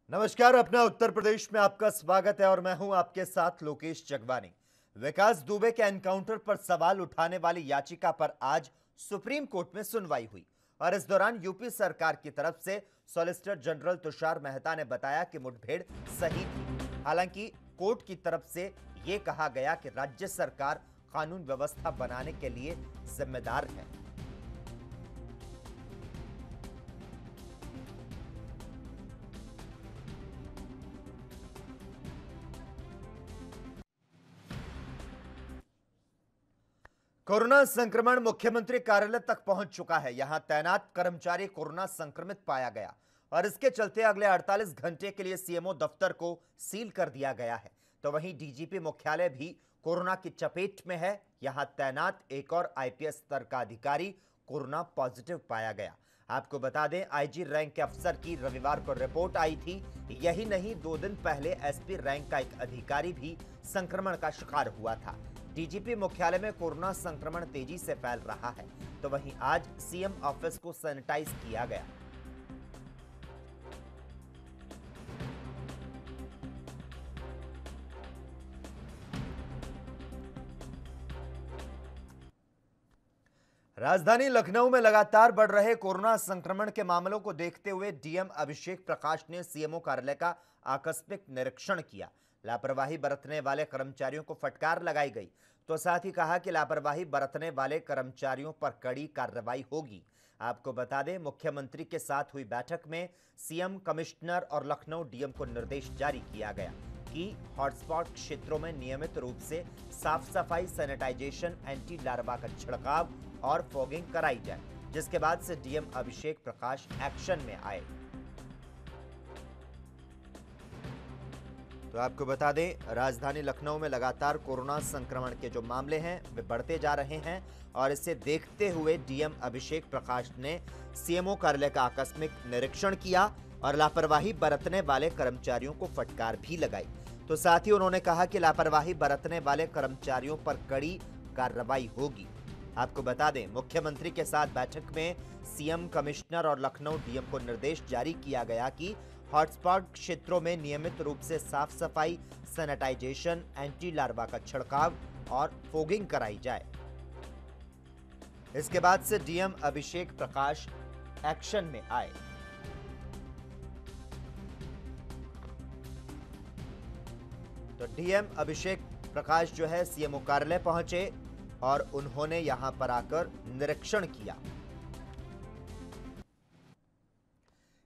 नमस्कार। अपना उत्तर प्रदेश में आपका स्वागत है और मैं हूं आपके साथ लोकेश जगवानी। विकास दुबे के एनकाउंटर पर सवाल उठाने वाली याचिका पर आज सुप्रीम कोर्ट में सुनवाई हुई और इस दौरान यूपी सरकार की तरफ से सॉलिसिटर जनरल तुषार मेहता ने बताया कि मुठभेड़ सही थी। हालांकि कोर्ट की तरफ से यह कहा गया कि राज्य सरकार कानून व्यवस्था बनाने के लिए जिम्मेदार है। कोरोना संक्रमण मुख्यमंत्री कार्यालय तक पहुंच चुका है। यहां तैनात कर्मचारी कोरोना संक्रमित पाया गया और इसके चलते अगले 48 घंटे के लिए सीएमओ दफ्तर को सील कर दिया गया है। तो वहीं डीजीपी मुख्यालय भी कोरोना की चपेट में है। यहां तैनात एक और आईपीएस स्तर का अधिकारी कोरोना पॉजिटिव पाया गया। आपको बता दें, आईजी रैंक के अफसर की रविवार को रिपोर्ट आई थी। यही नहीं, 2 दिन पहले एसपी रैंक का एक अधिकारी भी संक्रमण का शिकार हुआ था। डीजीपी मुख्यालय में कोरोना संक्रमण तेजी से फैल रहा है। तो वहीं आज सीएम ऑफिस को सैनिटाइज किया गया। राजधानी लखनऊ में लगातार बढ़ रहे कोरोना संक्रमण के मामलों को देखते हुए डीएम अभिषेक प्रकाश ने सीएमओ कार्यालय का आकस्मिक निरीक्षण किया। लापरवाही बरतने वाले कर्मचारियों को फटकार लगाई गई। तो साथ ही कहा कि लापरवाही बरतने वाले कर्मचारियों पर कड़ी कार्रवाई होगी। आपको बता दें, मुख्यमंत्री के साथ हुई बैठक में सीएम, कमिश्नर और लखनऊ डीएम को निर्देश जारी किया गया कि हॉटस्पॉट क्षेत्रों में नियमित रूप से साफ सफाई, सैनिटाइजेशन, एंटी लार्वा का छिड़काव और फॉगिंग कराई जाए, जिसके बाद से डीएम अभिषेक प्रकाश एक्शन में आए। तो आपको बता दें, राजधानी लखनऊ में लगातार कोरोना संक्रमण के जो मामले हैं वे बढ़ते जा रहे हैं और इसे देखते हुए डीएम अभिषेक प्रकाश ने सीएमओ कार्यालय का आकस्मिक निरीक्षण किया और लापरवाही बरतने वाले कर्मचारियों को फटकार भी लगाई। तो साथ ही उन्होंने कहा कि लापरवाही बरतने वाले कर्मचारियों पर कड़ी कार्रवाई होगी। आपको बता दें, मुख्यमंत्री के साथ बैठक में सीएम, कमिश्नर और लखनऊ डीएम को निर्देश जारी किया गया कि हॉटस्पॉट क्षेत्रों में नियमित रूप से साफ सफाई, सैनिटाइजेशन, एंटी लार्वा का छिड़काव और फॉगिंग कराई जाए। इसके बाद से डीएम अभिषेक प्रकाश एक्शन में आए। तो डीएम अभिषेक प्रकाश जो है सीएमओ कार्यालय पहुंचे और उन्होंने यहां पर आकर निरीक्षण किया।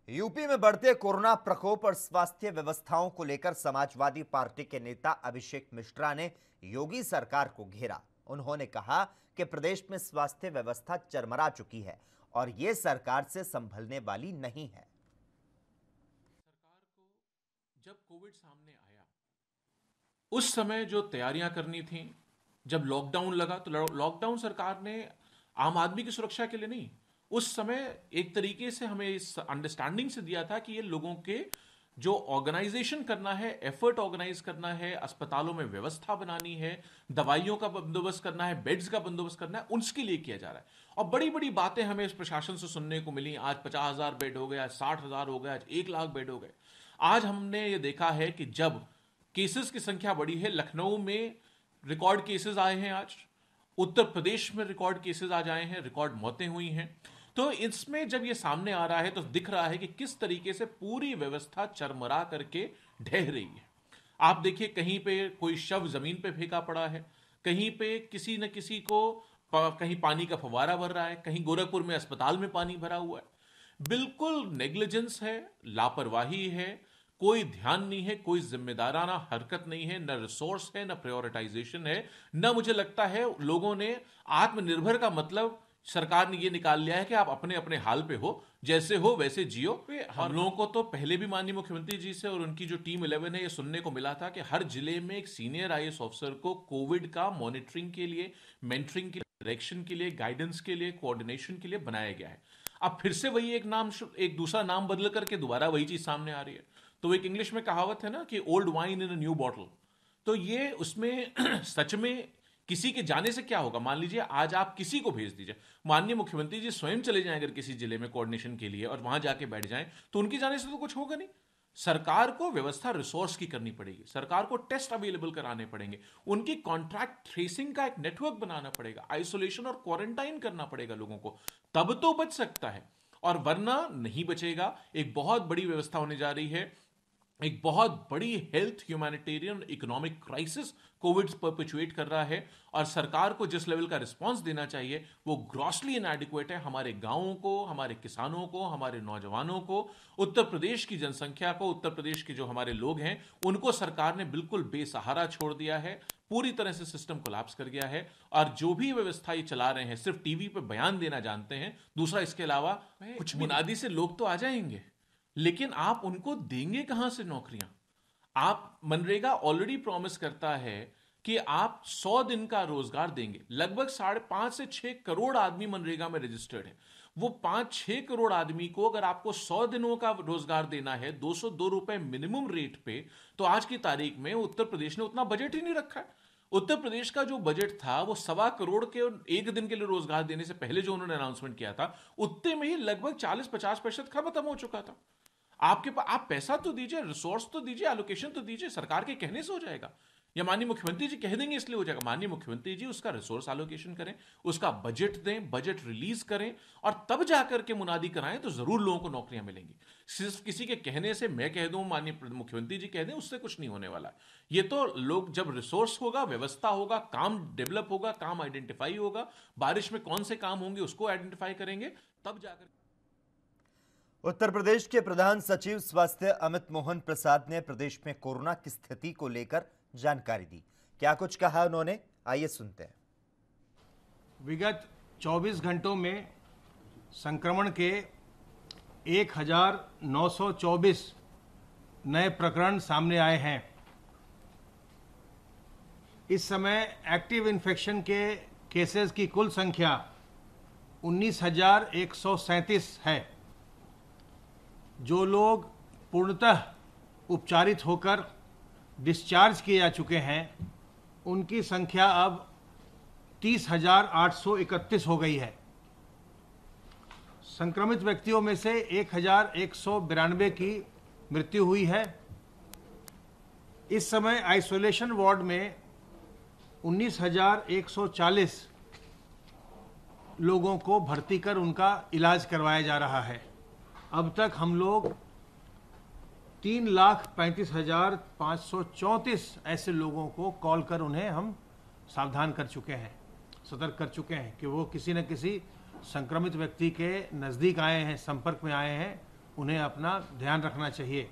यूपी में बढ़ते कोरोना प्रकोप और स्वास्थ्य व्यवस्थाओं को लेकर समाजवादी पार्टी के नेता अभिषेक मिश्रा ने योगी सरकार को घेरा। उन्होंने कहा कि प्रदेश में स्वास्थ्य व्यवस्था चरमरा चुकी है और यह सरकार से संभलने वाली नहीं है। सरकार को जब कोविड सामने आया, उस समय जो तैयारियां करनी थी, जब लॉकडाउन लगा तो लॉकडाउन सरकार ने आम आदमी की सुरक्षा के लिए नहीं, उस समय एक तरीके से हमें इस अंडरस्टैंडिंग से दिया था कि ये लोगों के जो ऑर्गेनाइजेशन करना है, एफर्ट ऑर्गेनाइज करना है, अस्पतालों में व्यवस्था बनानी है, दवाइयों का बंदोबस्त करना है, बेड्स का बंदोबस्त करना है, उसके लिए किया जा रहा है। और बड़ी बड़ी बातें हमें इस प्रशासन से सुनने को मिली। आज 50,000 बेड हो गए, आज 60,000 हो गए, आज 1 लाख बेड हो गए। आज हमने ये देखा है कि जब केसेस की संख्या बढ़ी है, लखनऊ में रिकॉर्ड केसेस आए हैं, आज उत्तर प्रदेश में रिकॉर्ड केसेस आज आए हैं, रिकॉर्ड मौतें हुई हैं। तो इसमें जब ये सामने आ रहा है तो दिख रहा है कि किस तरीके से पूरी व्यवस्था चरमरा करके ढह रही है। आप देखिए, कहीं पे कोई शव जमीन पे फेंका पड़ा है, कहीं पे किसी न किसी को कहीं पानी का फव्वारा भर रहा है, कहीं गोरखपुर में अस्पताल में पानी भरा हुआ है। बिल्कुल नेग्लिजेंस है, लापरवाही है, कोई ध्यान नहीं है, कोई जिम्मेदाराना हरकत नहीं है, न रिसोर्स है, न प्रायोरिटाइजेशन है, न मुझे लगता है लोगों ने आत्मनिर्भर का मतलब सरकार ने ये निकाल लिया है कि आप अपने अपने हाल पे हो, जैसे हो वैसे जियो। हम लोगों को तो पहले भी माननीय मुख्यमंत्री जी से और उनकी जो टीम 11 है, ये सुनने को मिला था कि हर जिले में एक सीनियर आईएएस ऑफिसर को कोविड का मॉनिटरिंग के लिए, मेंटरिंग के लिए, डायरेक्शन के लिए, गाइडेंस के लिए, कोऑर्डिनेशन के लिए बनाया गया है। अब फिर से वही एक दूसरा नाम बदल करके दोबारा वही चीज सामने आ रही है। तो एक इंग्लिश में कहावत है ना कि old wine in a new bottle. तो ये उसमें सच में किसी के जाने से क्या होगा? मान लीजिए आज आप किसी को भेज दीजिए, माननीय मुख्यमंत्री जी स्वयं चले जाएं अगर किसी जिले में कोऑर्डिनेशन के लिए और वहां जाके बैठ जाएं, तो उनके जाने से तो कुछ होगा नहीं। सरकार को व्यवस्था रिसोर्स की करनी पड़ेगी, सरकार को टेस्ट अवेलेबल कराने पड़ेंगे, उनकी कॉन्ट्रैक्ट ट्रेसिंग का एक नेटवर्क बनाना पड़ेगा, आइसोलेशन और क्वारंटाइन करना पड़ेगा लोगों को, तब तो बच सकता है। और वरना नहीं बचेगा। एक बहुत बड़ी व्यवस्था होने जा रही है, एक बहुत बड़ी health, humanitarian, economic crisis Covid perpetuate कर रहा है, और सरकार को जिस लेवल का रिस्पांस देना चाहिए वो ग्रॉसली इनएडिक्वेट है। हमारे गांवों को, हमारे किसानों को, हमारे नौजवानों को, उत्तर प्रदेश की जनसंख्या को, उत्तर प्रदेश के जो हमारे लोग हैं उनको सरकार ने बिल्कुल बेसहारा छोड़ दिया है। पूरी तरह से सिस्टम कोलैप्स कर गया है, और जो भी व्यवस्था ये चला रहे हैं सिर्फ टीवी पे बयान देना जानते हैं, दूसरा इसके अलावा कुछ बुनियादी से लोग तो आ जाएंगे, लेकिन आप उनको देंगे कहां से नौकरियां? आप, मनरेगा ऑलरेडी प्रॉमिस करता है कि आप 100 दिन का रोजगार देंगे। लगभग 5.5 से 6 करोड़ आदमी मनरेगा में रजिस्टर्ड है। वो 5-6 करोड़ आदमी को अगर आपको 100 दिनों का रोजगार देना है 202 रुपए मिनिमम रेट पे, तो आज की तारीख में उत्तर प्रदेश ने उतना बजट ही नहीं रखा है। उत्तर प्रदेश का जो बजट था वो 1.25 करोड़ के एक दिन के लिए रोजगार देने से पहले जो उन्होंने अनाउंसमेंट किया था, उतने में ही लगभग 40-50% खत्म हो चुका था। आपके पास, आप पैसा तो दीजिए, रिसोर्स तो दीजिए, एलोकेशन तो दीजिए, सरकार के कहने से हो जाएगा या माननीय मुख्यमंत्री जी कह देंगे इसलिए हो जाएगा? माननीय मुख्यमंत्री जी उसका रिसोर्स एलोकेशन करें, उसका बजट दें, बजट रिलीज करें, और तब जाकर के मुनादी कराएं, तो जरूर लोगों को नौकरियां मिलेंगी। सिर्फ किसी के कहने से, मैं कह दूं, माननीय मुख्यमंत्री जी कह दें, उससे कुछ नहीं होने वाला। ये तो लोग, जब रिसोर्स होगा, व्यवस्था होगा, काम डेवलप होगा, काम आइडेंटिफाई होगा, बारिश में कौन से काम होंगे उसको आइडेंटिफाई करेंगे, तब जाकर। उत्तर प्रदेश के प्रधान सचिव स्वास्थ्य अमित मोहन प्रसाद ने प्रदेश में कोरोना की स्थिति को लेकर जानकारी दी। क्या कुछ कहा उन्होंने, आइए सुनते हैं। विगत 24 घंटों में संक्रमण के 1924 नए प्रकरण सामने आए हैं। इस समय एक्टिव इन्फेक्शन के केसेस की कुल संख्या 19,137 है। जो लोग पूर्णतः उपचारित होकर डिस्चार्ज किए जा चुके हैं उनकी संख्या अब 30,831 हो गई है। संक्रमित व्यक्तियों में से 1,192 की मृत्यु हुई है। इस समय आइसोलेशन वार्ड में 19,140 लोगों को भर्ती कर उनका इलाज करवाया जा रहा है। अब तक हम लोग 3,35,534 ऐसे लोगों को कॉल कर उन्हें हम सावधान कर चुके हैं, सतर्क कर चुके हैं कि वो किसी न किसी संक्रमित व्यक्ति के नज़दीक आए हैं, संपर्क में आए हैं, उन्हें अपना ध्यान रखना चाहिए।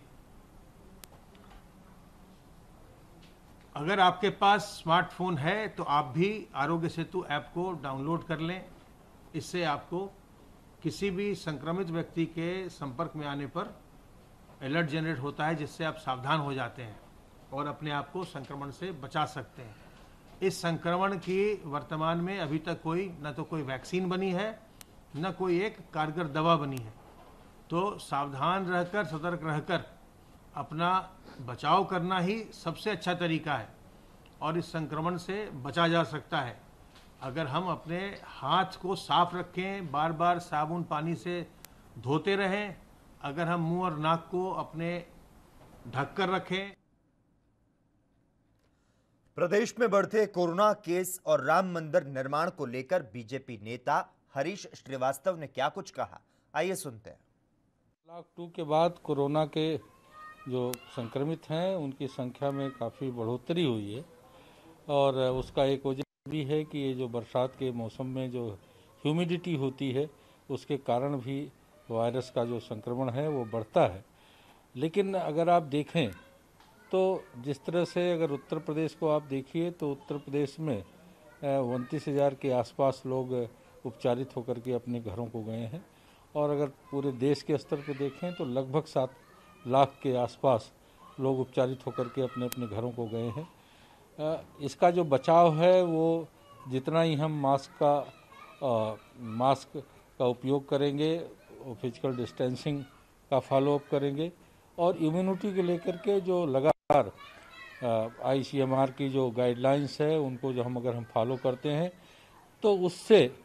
अगर आपके पास स्मार्टफोन है तो आप भी आरोग्य सेतु ऐप को डाउनलोड कर लें। इससे आपको किसी भी संक्रमित व्यक्ति के संपर्क में आने पर अलर्ट जनरेट होता है, जिससे आप सावधान हो जाते हैं और अपने आप को संक्रमण से बचा सकते हैं। इस संक्रमण की वर्तमान में अभी तक न तो कोई वैक्सीन बनी है, न कोई एक कारगर दवा बनी है। तो सावधान रहकर, सतर्क रहकर अपना बचाव करना ही सबसे अच्छा तरीका है और इस संक्रमण से बचा जा सकता है। अगर हम अपने हाथ को साफ रखें, बार बार साबुन पानी से धोते रहें, अगर हम मुंह और नाक को अपने ढक कर रखें। प्रदेश में बढ़ते कोरोना केस और राम मंदिर निर्माण को लेकर बीजेपी नेता हरीश श्रीवास्तव ने क्या कुछ कहा, आइए सुनते हैं। लॉकडाउन 2 के बाद कोरोना के जो संक्रमित हैं उनकी संख्या में काफ़ी बढ़ोतरी हुई है, और उसका एक वजह भी है कि ये जो बरसात के मौसम में जो ह्यूमिडिटी होती है उसके कारण भी वायरस का जो संक्रमण है वो बढ़ता है। लेकिन अगर आप देखें तो जिस तरह से अगर उत्तर प्रदेश को आप देखिए तो उत्तर प्रदेश में 29,000 के आसपास लोग उपचारित होकर के अपने घरों को गए हैं, और अगर पूरे देश के स्तर पर देखें तो लगभग 7 लाख के आसपास लोग उपचारित होकर के अपने अपने घरों को गए हैं। इसका जो बचाव है वो जितना ही हम मास्क का उपयोग करेंगे, फिजिकल डिस्टेंसिंग का फॉलोअप करेंगे, और इम्यूनिटी को लेकर के जो लगातार ICMR की जो गाइडलाइंस है उनको जो अगर हम फॉलो करते हैं तो उससे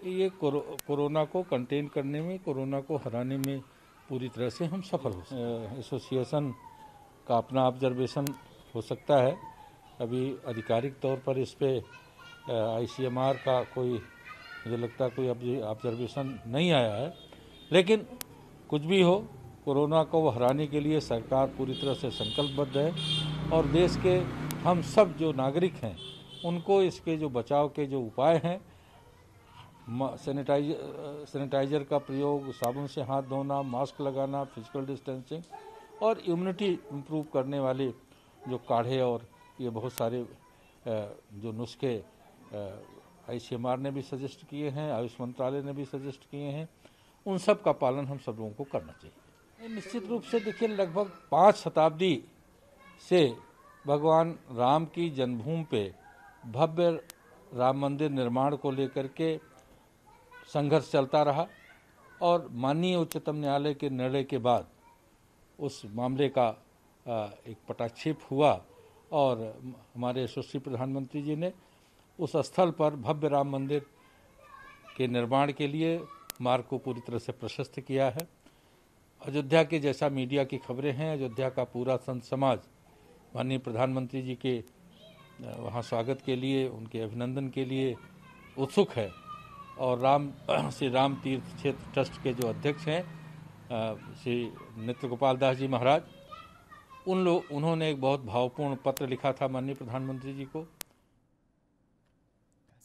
ये कोरोना को कंटेन करने में, कोरोना को हराने में पूरी तरह से हम सफल हो। एसोसिएशन का अपना ऑब्जर्वेशन हो सकता है, अभी आधिकारिक तौर पर इस पे ICMR का कोई मुझे लगता है कोई ऑब्जर्वेशन नहीं आया है, लेकिन कुछ भी हो कोरोना को हराने के लिए सरकार पूरी तरह से संकल्पबद्ध है और देश के हम सब जो नागरिक हैं उनको इसके जो बचाव के जो उपाय हैं, सैनिटाइजर का प्रयोग, साबुन से हाथ धोना, मास्क लगाना, फिजिकल डिस्टेंसिंग और इम्यूनिटी इम्प्रूव करने वाले जो काढ़े और ये बहुत सारे जो नुस्खे ICMR ने भी सजेस्ट किए हैं, आयुष मंत्रालय ने भी सजेस्ट किए हैं, उन सब का पालन हम सब लोगों को करना चाहिए। निश्चित रूप से देखिए, लगभग 5 शताब्दी से भगवान राम की जन्मभूमि पे भव्य राम मंदिर निर्माण को लेकर के संघर्ष चलता रहा और माननीय उच्चतम न्यायालय के निर्णय के बाद उस मामले का एक पटाक्षेप हुआ और हमारे यशस्वी प्रधानमंत्री जी ने उस स्थल पर भव्य राम मंदिर के निर्माण के लिए मार्ग को पूरी तरह से प्रशस्त किया है। अयोध्या के जैसा मीडिया की खबरें हैं, अयोध्या का पूरा संत समाज माननीय प्रधानमंत्री जी के वहाँ स्वागत के लिए, उनके अभिनंदन के लिए उत्सुक है और श्री राम तीर्थ क्षेत्र ट्रस्ट के जो अध्यक्ष हैं श्री नित्य गोपाल दास जी महाराज, उन्होंने एक बहुत भावपूर्ण पत्र लिखा था माननीय प्रधानमंत्री जी को।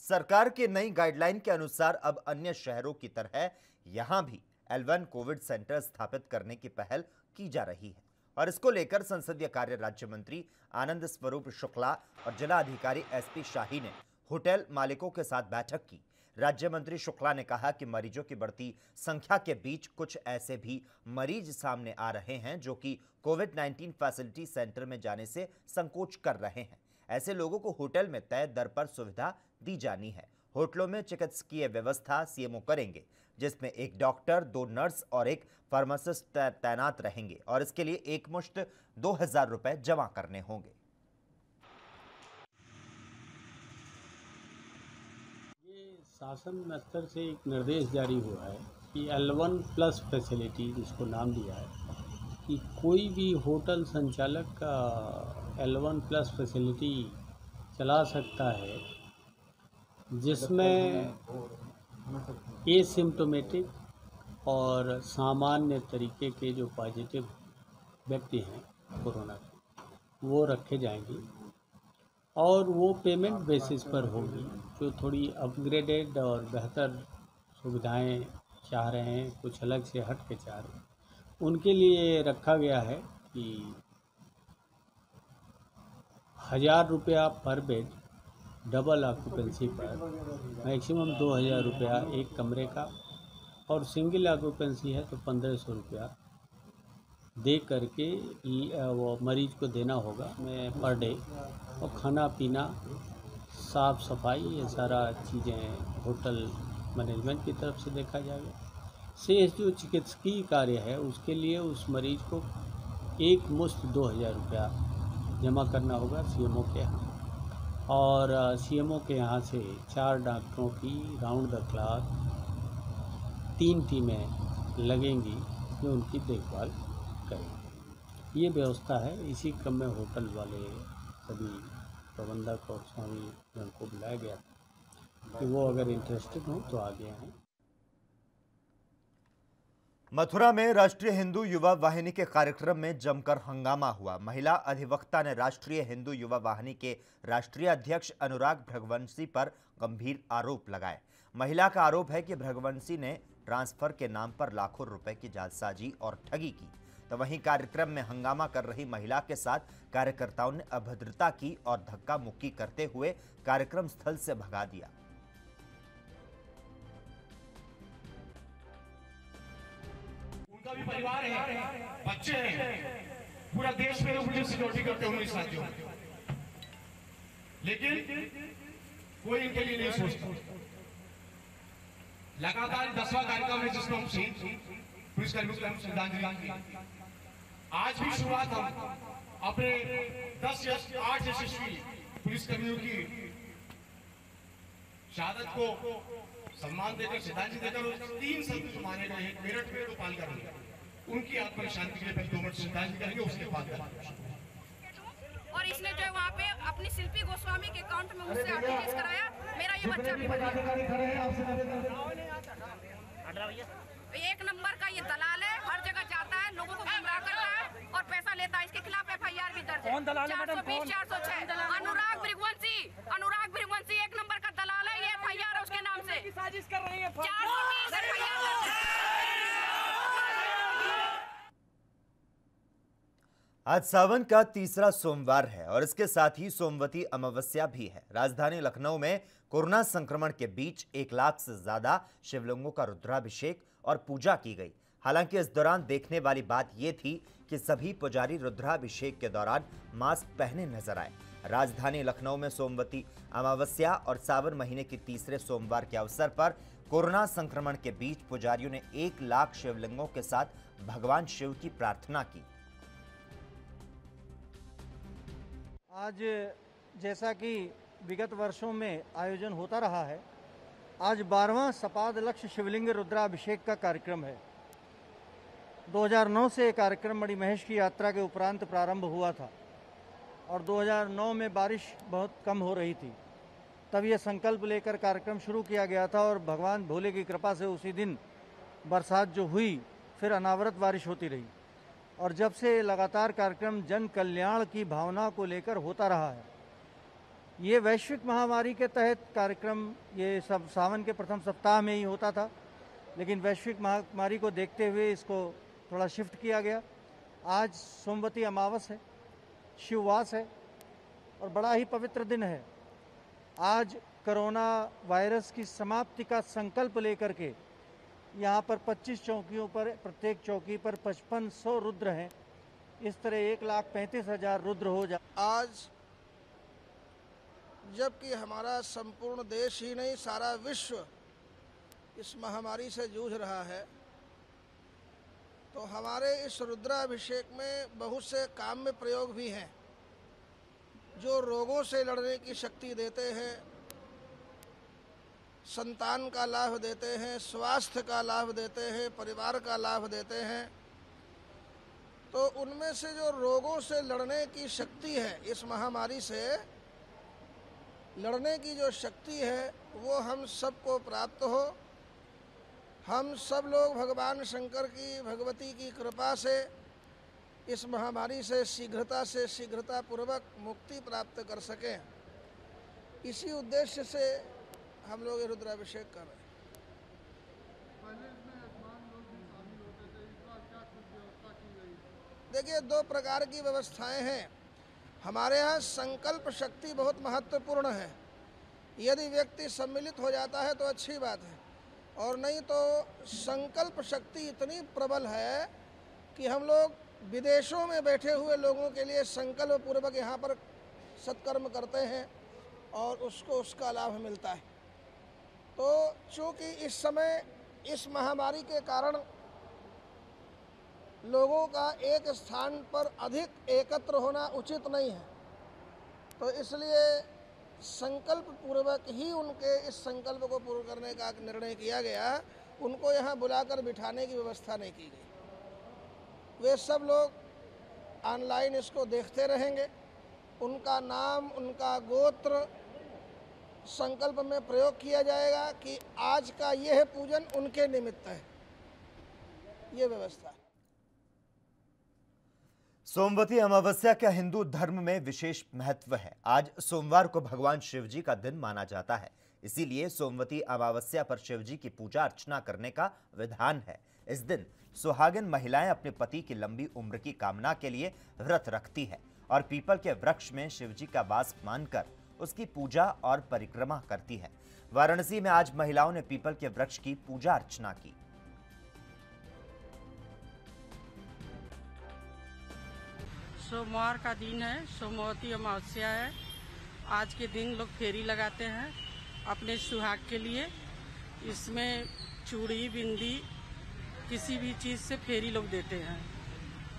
सरकार की नई गाइडलाइन के अनुसार अब अन्य शहरों की तरह यहां भी L1 कोविड सेंटर स्थापित करने की पहल की जा रही है और इसको लेकर संसदीय कार्य राज्य मंत्री आनंद स्वरूप शुक्ला और जिला अधिकारी SP शाही ने होटल मालिकों के साथ बैठक की। राज्य मंत्री शुक्ला ने कहा कि मरीजों की बढ़ती संख्या के बीच कुछ ऐसे भी मरीज सामने आ रहे हैं जो कि कोविड-19 फैसिलिटी सेंटर में जाने से संकोच कर रहे हैं। ऐसे लोगों को होटल में तय दर पर सुविधा दी जानी है। होटलों में चिकित्सकीय व्यवस्था CMO करेंगे, जिसमें एक डॉक्टर, 2 नर्स और एक फार्मासिस्ट तैनात रहेंगे और इसके लिए एकमुश्त 2000 रुपए जमा करने होंगे। ये शासन स्तर से एक निर्देश जारी हुआ है कि L1+ फैसिलिटी, जिसको नाम दिया है कि कोई भी होटल संचालक L1+ फैसिलिटी चला सकता है जिसमें एसिम्प्टोमेटिक और सामान्य तरीके के जो पॉजिटिव व्यक्ति हैं कोरोना के, वो रखे जाएंगे और वो पेमेंट बेसिस पर होगी। जो थोड़ी अपग्रेडेड और बेहतर सुविधाएं चाह रहे हैं, कुछ अलग से हट के चाह रहे हैं, उनके लिए रखा गया है कि 1000 रुपया पर बेड, डबल ऑक्यूपेंसी पर मैक्सिमम 2000 रुपया एक कमरे का, और सिंगल ऑक्यूपेंसी है तो 1500 रुपया दे करके वो मरीज को देना होगा पर डे। और खाना पीना, साफ़ सफाई, ये सारा चीज़ें होटल मैनेजमेंट की तरफ से देखा जाएगा। शेष जो चिकित्सकीय कार्य है उसके लिए उस मरीज को एक मुश्त 2000 रुपया जमा करना होगा CMO के यहाँ, और CMO के यहाँ से 4 डॉक्टरों की राउंड द क्लॉक 3 टीमें लगेंगी जो उनकी देखभाल करेंगी। ये व्यवस्था है। इसी क्रम में होटल वाले सभी प्रबंधक और स्वामी को बुलाया गया था कि वो अगर इंटरेस्टेड हो तो आगे आएँ। मथुरा में राष्ट्रीय हिंदू युवा वाहिनी के कार्यक्रम में जमकर हंगामा हुआ। महिला अधिवक्ता ने राष्ट्रीय हिंदू युवा वाहिनी के राष्ट्रीय अध्यक्ष अनुराग भृगवंशी पर गंभीर आरोप लगाए। महिला का आरोप है कि भृगवंशी ने ट्रांसफर के नाम पर लाखों रुपए की जालसाजी और ठगी की। तो वहीं कार्यक्रम में हंगामा कर रही महिला के साथ कार्यकर्ताओं ने अभद्रता की और धक्का मुक्की करते हुए कार्यक्रम स्थल से भगा दिया। उनका भी परिवार है, बच्चे हैं, पूरा देश में लोग सिक्योरिटी करते होंगे साथियों, लेकिन कोई इनके लिए नहीं सोचता। लगातार 10वां कार्यक्रम है जिसमें हम पुलिसकर्मियों को श्रद्धांजलि, आज भी शुरुआत हम अपने 10 या 8 यशस्वी पुलिसकर्मियों की शहादत को सम्मान देकर, श्रद्धांजलि देकर 3 संत माने गए हैं मेरठ में, गोपालगंज में। उनकी आत्मा शांति के लिए पहले 2 मिनट श्रद्धांजलि करेंगे, उसके बाद और इसने जो है वहाँ पे अपनी शिल्पी गोस्वामी के अकाउंट में मुझसे आरटीजीएस कराया। मेरा ये बच्चा भी बन गया। एक नंबर का ये दलाल है, हर जगह जाता है, लोगों को गुमराह करता है और पैसा लेता है। इसके खिलाफ FIR भी दर्ज है। 420-406 अनुराग भृगवंशी 1 नंबर का दलाल है। ये FIR है उसके नाम से। साजिश कर रही है। 420 FIR दर्ज है। आज सावन का तीसरा सोमवार है और इसके साथ ही सोमवती अमावस्या भी है। राजधानी लखनऊ में कोरोना संक्रमण के बीच 1 लाख से ज्यादा शिवलिंगों का रुद्राभिषेक और पूजा की गई। हालांकि इस दौरान देखने वाली बात यह थी कि सभी पुजारी रुद्राभिषेक के दौरान मास्क पहने नजर आए। राजधानी लखनऊ में सोमवती अमावस्या और सावन महीने के तीसरे सोमवार के अवसर पर कोरोना संक्रमण के बीच पुजारियों ने 1 लाख शिवलिंगों के साथ भगवान शिव की प्रार्थना की। आज जैसा कि विगत वर्षों में आयोजन होता रहा है, आज 12वां सपाद लक्ष्य शिवलिंग रुद्राभिषेक का कार्यक्रम है। 2009 से ये कार्यक्रम मणिमहेश की यात्रा के उपरांत प्रारंभ हुआ था और 2009 में बारिश बहुत कम हो रही थी, तब ये संकल्प लेकर कार्यक्रम शुरू किया गया था और भगवान भोले की कृपा से उसी दिन बरसात जो हुई, फिर अनावरत बारिश होती रही और जब से लगातार कार्यक्रम जन कल्याण की भावना को लेकर होता रहा है। ये वैश्विक महामारी के तहत कार्यक्रम ये सब सावन के प्रथम सप्ताह में ही होता था, लेकिन वैश्विक महामारी को देखते हुए इसको थोड़ा शिफ्ट किया गया। आज सोमवती अमावस है, शिववास है और बड़ा ही पवित्र दिन है। आज कोरोना वायरस की समाप्ति का संकल्प लेकर के यहाँ पर 25 चौकियों पर, प्रत्येक चौकी पर 5500 रुद्र हैं। इस तरह 1,35,000 रुद्र हो जाए। आज जबकि हमारा संपूर्ण देश ही नहीं सारा विश्व इस महामारी से जूझ रहा है, तो हमारे इस रुद्राभिषेक में बहुत से काम में प्रयोग भी हैं जो रोगों से लड़ने की शक्ति देते हैं, संतान का लाभ देते हैं, स्वास्थ्य का लाभ देते हैं, परिवार का लाभ देते हैं। तो उनमें से जो रोगों से लड़ने की शक्ति है, इस महामारी से लड़ने की जो शक्ति है, वो हम सबको प्राप्त हो। हम सब लोग भगवान शंकर की, भगवती की कृपा से इस महामारी से शीघ्रता पूर्वक मुक्ति प्राप्त कर सकें, इसी उद्देश्य से हम लोग ये रुद्राभिषेक कर रहे हैं। देखिए, 2 प्रकार की व्यवस्थाएं हैं हमारे यहाँ। संकल्प शक्ति बहुत महत्वपूर्ण है। यदि व्यक्ति सम्मिलित हो जाता है तो अच्छी बात है, और नहीं तो संकल्प शक्ति इतनी प्रबल है कि हम लोग विदेशों में बैठे हुए लोगों के लिए संकल्प पूर्वक यहाँ पर सत्कर्म करते हैं और उसको उसका लाभ मिलता है। तो चूँकि इस समय इस महामारी के कारण लोगों का एक स्थान पर अधिक एकत्र होना उचित नहीं है, तो इसलिए संकल्प पूर्वक ही उनके इस संकल्प को पूर्ण करने का निर्णय किया गया। उनको यहाँ बुलाकर बिठाने की व्यवस्था नहीं की गई। वे सब लोग ऑनलाइन इसको देखते रहेंगे। उनका नाम, उनका गोत्र संकल्प में प्रयोग किया जाएगा कि आज का यह पूजन उनके निमित्त है। ये व्यवस्था है। सोमवती अमावस्या का हिंदू धर्म में विशेष महत्व है। आज सोमवार को भगवान शिवजी का दिन माना जाता है, इसीलिए सोमवती अमावस्या पर शिवजी की पूजा अर्चना करने का विधान है। इस दिन सुहागिन महिलाएं अपने पति की लंबी उम्र की कामना के लिए व्रत रखती है और पीपल के वृक्ष में शिवजी का वास मानकर उसकी पूजा और परिक्रमा करती है। वाराणसी में आज महिलाओं ने पीपल के वृक्ष की पूजा अर्चना की। सोमवार का दिन है, सोमवती अमावस्या है। आज के दिन लोग फेरी लगाते हैं अपने सुहाग के लिए। इसमें चूड़ी, बिंदी, किसी भी चीज़ से फेरी लोग देते हैं।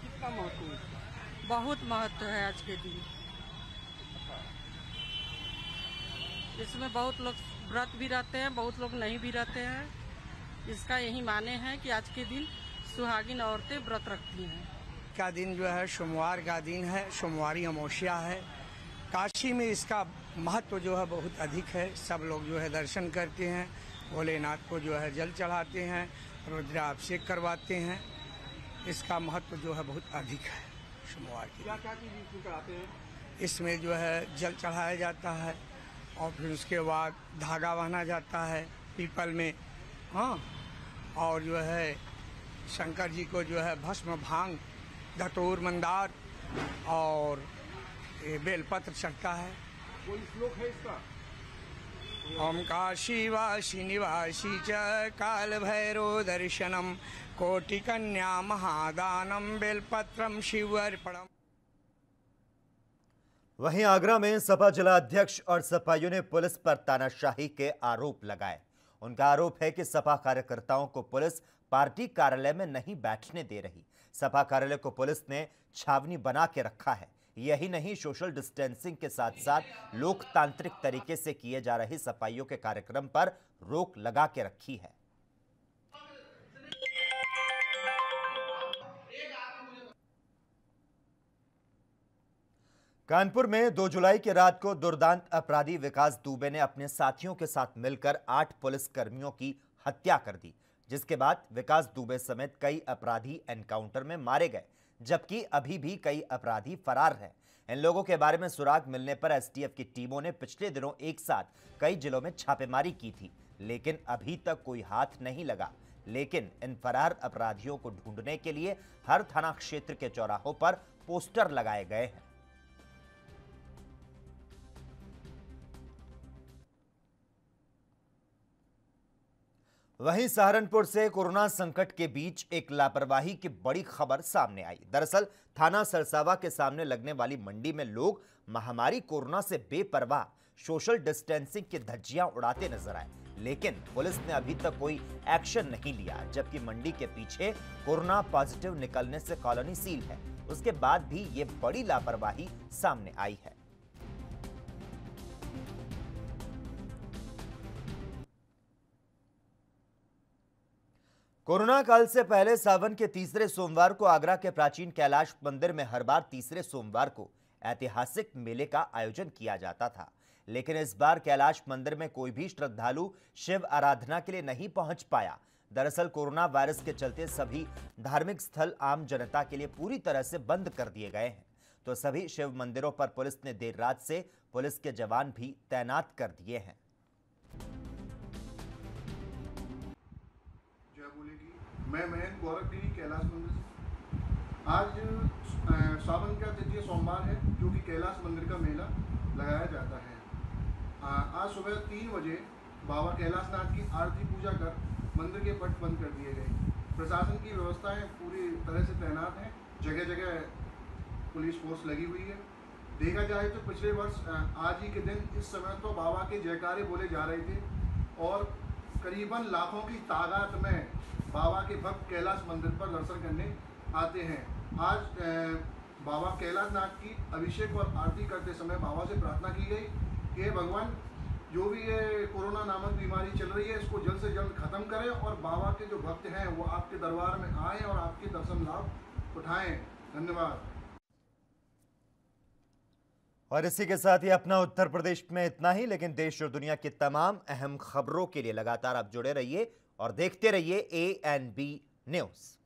कितना महत्व है? बहुत महत्व है आज के दिन। इसमें बहुत लोग व्रत भी रहते हैं, बहुत लोग नहीं भी रहते हैं। इसका यही माने हैं कि आज के दिन सुहागिन औरतें व्रत रखती हैं। का दिन जो है सोमवार का दिन है, सोमवारी अमावस्या है। काशी में इसका महत्व जो है बहुत अधिक है। सब लोग जो है दर्शन करते हैं, भोलेनाथ को जो है जल चढ़ाते हैं, रुद्राभिषेक करवाते हैं। इसका महत्व जो है बहुत अधिक है। सोमवार की क्या क्या चीज़ इसमें कराते हैं? इसमें जो है जल चढ़ाया जाता है और फिर उसके बाद धागा बांधा जाता है पीपल में, हाँ, और जो है शंकर जी को जो है भस्म, भांग, धतूर, मंदार और बेलपत्र चढ़ता है। कोई श्लोक है इसका? ओम काशी वासी निवासी च काल भैरव दर्शनम कोटि कन्या महादानम बेलपत्रम शिवर्पणम। वहीं आगरा में सपा जिला अध्यक्ष और सपाइयों ने पुलिस पर तानाशाही के आरोप लगाए। उनका आरोप है कि सपा कार्यकर्ताओं को पुलिस पार्टी कार्यालय में नहीं बैठने दे रही। सपा कार्यालय को पुलिस ने छावनी बना के रखा है। यही नहीं, सोशल डिस्टेंसिंग के साथ साथ लोकतांत्रिक तरीके से किए जा रहे सपाइयों के कार्यक्रम पर रोक लगा के रखी है। कानपुर में 2 जुलाई की रात को दुर्दांत अपराधी विकास दुबे ने अपने साथियों के साथ मिलकर 8 पुलिसकर्मियों की हत्या कर दी, जिसके बाद विकास दुबे समेत कई अपराधी एनकाउंटर में मारे गए, जबकि अभी भी कई अपराधी फरार हैं। इन लोगों के बारे में सुराग मिलने पर एसटीएफ की टीमों ने पिछले दिनों एक साथ कई जिलों में छापेमारी की थी, लेकिन अभी तक कोई हाथ नहीं लगा। लेकिन इन फरार अपराधियों को ढूंढने के लिए हर थाना क्षेत्र के चौराहों पर पोस्टर लगाए गए हैं। वहीं सहारनपुर से कोरोना संकट के बीच एक लापरवाही की बड़ी खबर सामने आई। दरअसल थाना सरसावा के सामने लगने वाली मंडी में लोग महामारी कोरोना से बेपरवाह सोशल डिस्टेंसिंग की धज्जियां उड़ाते नजर आए, लेकिन पुलिस ने अभी तक कोई एक्शन नहीं लिया। जबकि मंडी के पीछे कोरोना पॉजिटिव निकलने से कॉलोनी सील है, उसके बाद भी ये बड़ी लापरवाही सामने आई है। कोरोना काल से पहले सावन के तीसरे सोमवार को आगरा के प्राचीन कैलाश मंदिर में हर बार तीसरे सोमवार को ऐतिहासिक मेले का आयोजन किया जाता था, लेकिन इस बार कैलाश मंदिर में कोई भी श्रद्धालु शिव आराधना के लिए नहीं पहुंच पाया। दरअसल कोरोना वायरस के चलते सभी धार्मिक स्थल आम जनता के लिए पूरी तरह से बंद कर दिए गए हैं, तो सभी शिव मंदिरों पर पुलिस ने देर रात से पुलिस के जवान भी तैनात कर दिए हैं। मैं महेंद्र गोरखपुरी कैलाश मंदिर से। आज सावन का तृतीय सोमवार है, जो कि कैलाश मंदिर का मेला लगाया जाता है। आज सुबह 3 बजे बाबा कैलाशनाथ की आरती पूजा कर मंदिर के पट बंद कर दिए गए। प्रशासन की व्यवस्थाएं पूरी तरह से तैनात हैं, जगह जगह पुलिस फोर्स लगी हुई है। देखा जाए तो पिछले वर्ष आज ही के दिन इस समय तो बाबा के जयकारे बोले जा रहे थे और करीबन लाखों की तादाद में बाबा के भक्त कैलाश मंदिर पर दर्शन करने आते हैं। आज बाबा कैलाशनाथ की अभिषेक और आरती करते समय बाबा से प्रार्थना की गई कि भगवान, जो भी ये कोरोना नामक बीमारी चल रही है, इसको जल्द से जल्द खत्म करें और बाबा के जो भक्त हैं वो आपके दरबार में आएं और आपके दर्शन लाभ उठाएं। धन्यवाद। और इसी के साथ ही अपना उत्तर प्रदेश में इतना ही, लेकिन देश और दुनिया की तमाम अहम खबरों के लिए लगातार आप जुड़े रहिए और देखते रहिए ANB न्यूज़।